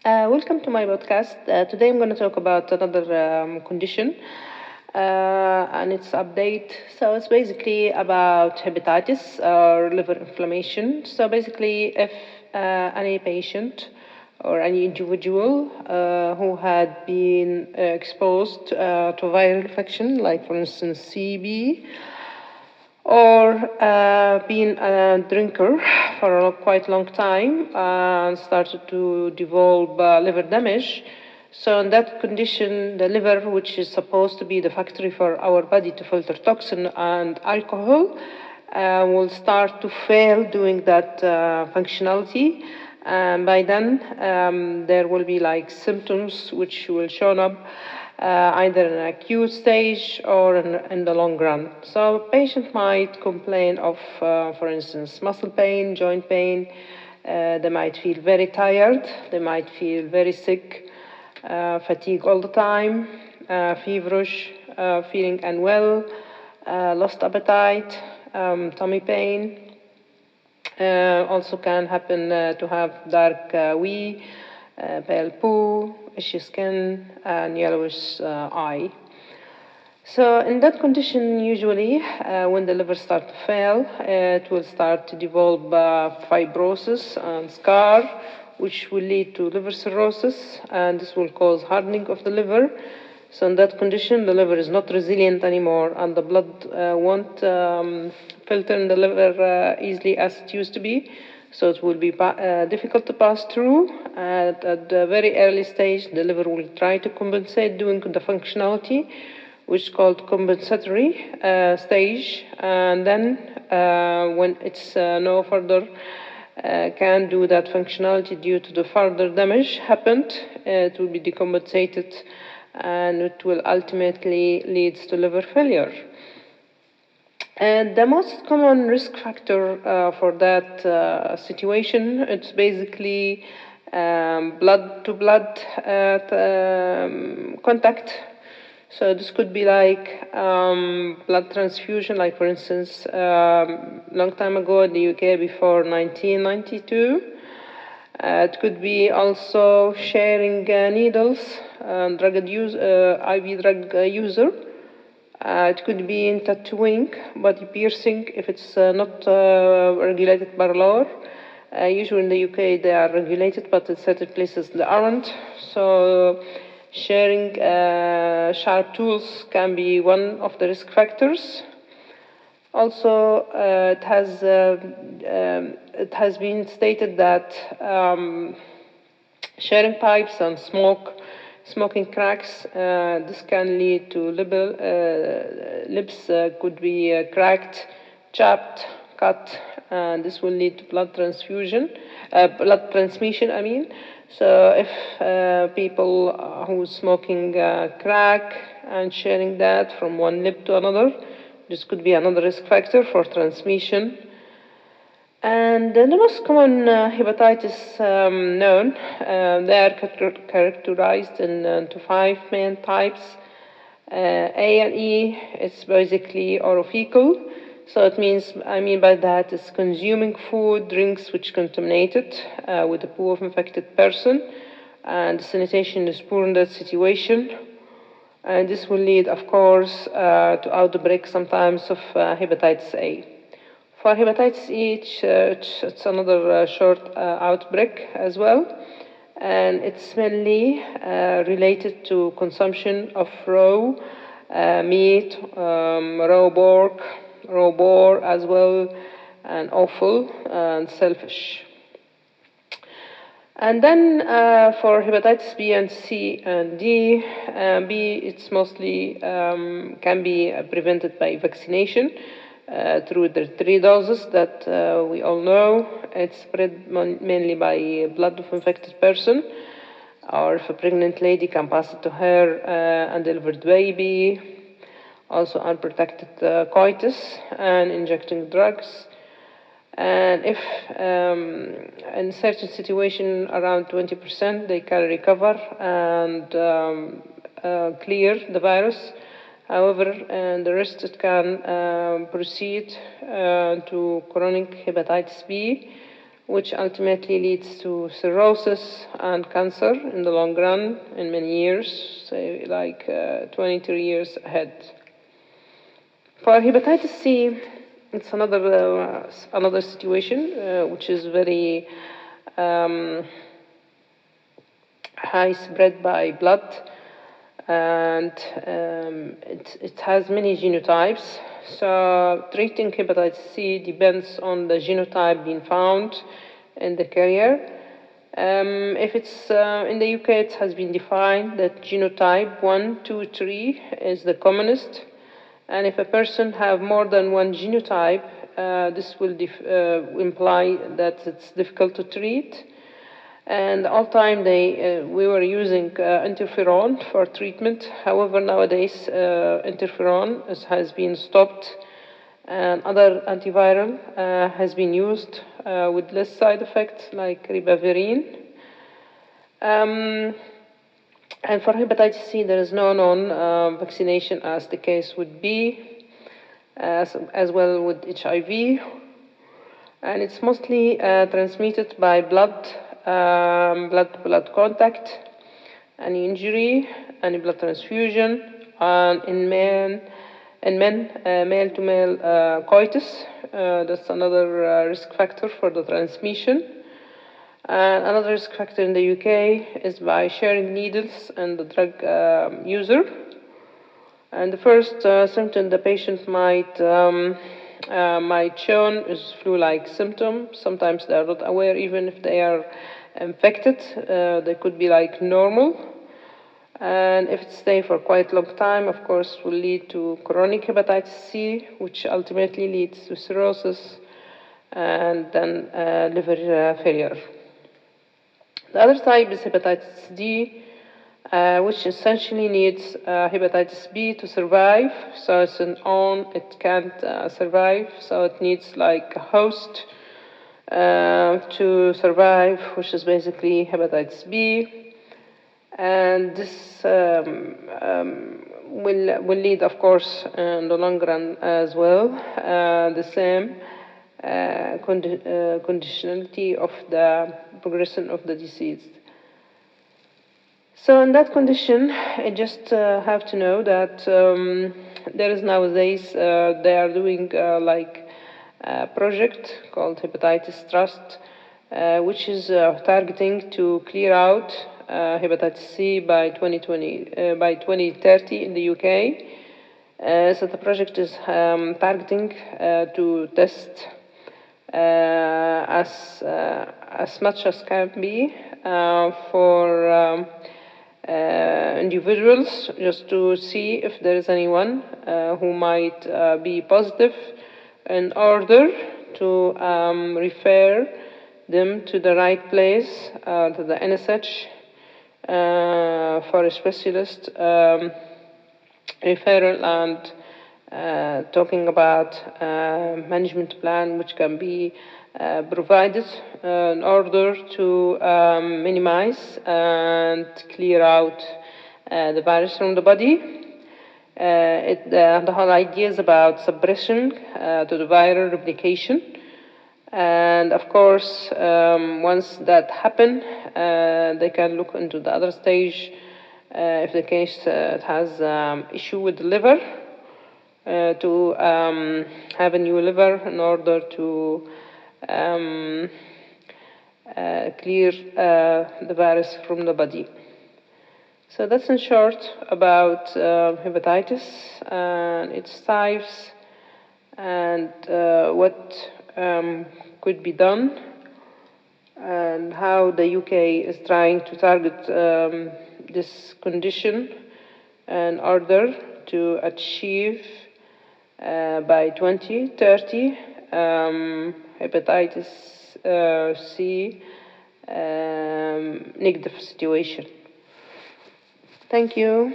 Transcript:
Welcome to my podcast. Today I'm going to talk about another condition and its update. So it's basically about hepatitis or liver inflammation. So basically, if any patient or any individual who had been exposed to viral infection, like for instance CB, or been a drinker for a quite long time and started to develop liver damage. So in that condition, the liver, which is supposed to be the factory for our body to filter toxin and alcohol, will start to fail doing that functionality. And by then, there will be like symptoms which will show up either in an acute stage or in the long run. So a patient might complain of, for instance, muscle pain, joint pain. They might feel very tired. They might feel very sick, fatigue all the time, feverish, feeling unwell, lost appetite, tummy pain. Also can happen to have dark wee, pale poo, itchy skin, and yellowish eye. So in that condition, usually, when the liver starts to fail, it will start to develop fibrosis and scar, which will lead to liver cirrhosis, and this will cause hardening of the liver. So in that condition, the liver is not resilient anymore, and the blood won't filter in the liver easily as it used to be. So it will be difficult to pass through. At the very early stage, the liver will try to compensate doing the functionality, which is called compensatory stage. And then when it's no further can do that functionality due to the further damage happened, it will be decompensated and it will ultimately lead to liver failure. And the most common risk factor for that situation, it's basically blood-to-blood contact. So this could be like blood transfusion, like for instance, long time ago in the UK before 1992. It could be also sharing needles, IV drug user. It could be in tattooing, body piercing, if it's not regulated by law. Usually in the UK they are regulated, but in certain places they aren't. So sharing sharp tools can be one of the risk factors. Also, it has been stated that sharing pipes and smoking cracks, this can lead to lips could be cracked, chapped, cut, and this will lead to blood transmission. I mean, so if people who's smoking crack and sharing that from one lip to another, this could be another risk factor for transmission. And the most common hepatitis known, they are characterized into 5 main types. A and E, it's basically orophycal. So it means, I mean by that, it's consuming food, drinks which contaminated with the poo of infected person. And sanitation is poor in that situation. And this will lead, of course, to outbreak sometimes of hepatitis A. For hepatitis E, it's another short outbreak as well, and it's mainly related to consumption of raw meat, raw pork, raw boar as well, and offal and shellfish. And then for hepatitis B and C and D, B, it's mostly can be prevented by vaccination through the 3 doses that we all know. It's spread mainly by blood of infected person, or if a pregnant lady can pass it to her undelivered baby, also unprotected coitus and injecting drugs. And if in certain situation around 20% they can recover and clear the virus. However, the rest it can proceed to chronic hepatitis B, which ultimately leads to cirrhosis and cancer in the long run in many years, say like 23 years ahead. For hepatitis C, it's another situation which is very high spread by blood, and it has many genotypes. So treating hepatitis C depends on the genotype being found in the carrier. If it's in the UK, it has been defined that genotype 1, 2, 3 is the commonest. And if a person have more than one genotype, this will imply that it's difficult to treat. And all time we were using interferon for treatment. However, nowadays interferon has been stopped, and other antiviral has been used with less side effects, like ribavirin. And for hepatitis C, there is no known vaccination, as the case would be, as well with HIV. And it's mostly transmitted by blood-to-blood contact, any injury, any blood transfusion, and in men, male-to-male coitus. That's another risk factor for the transmission. And another risk factor in the UK is by sharing needles and the drug user. And the first symptom the patient might show is flu-like symptom. Sometimes they are not aware, even if they are infected, they could be like normal. And if it stays for quite a long time, of course, will lead to chronic hepatitis C, which ultimately leads to cirrhosis and then liver failure. The other type is hepatitis D, which essentially needs hepatitis B to survive. So it's it can't survive, so it needs like a host to survive, which is basically hepatitis B. And this will lead, of course, in the long run as well, the same conditionality of the progression of the disease. So in that condition, I just have to know that there is nowadays, they are doing like a project called Hepatitis Trust, which is targeting to clear out hepatitis C by 2030 in the UK. So the project is targeting to test as much as can be for individuals, just to see if there is anyone who might be positive, in order to refer them to the right place, to the NSH, for a specialist referral, and talking about management plan which can be provided in order to minimize and clear out the virus from the body. The whole idea is about suppression to the viral replication. And of course, once that happens, they can look into the other stage if the case has issue with the liver, to have a new liver in order to clear the virus from the body. So that's in short about hepatitis and its types, and what could be done, and how the UK is trying to target this condition in order to achieve by 2030 hepatitis C negative situation. Thank you.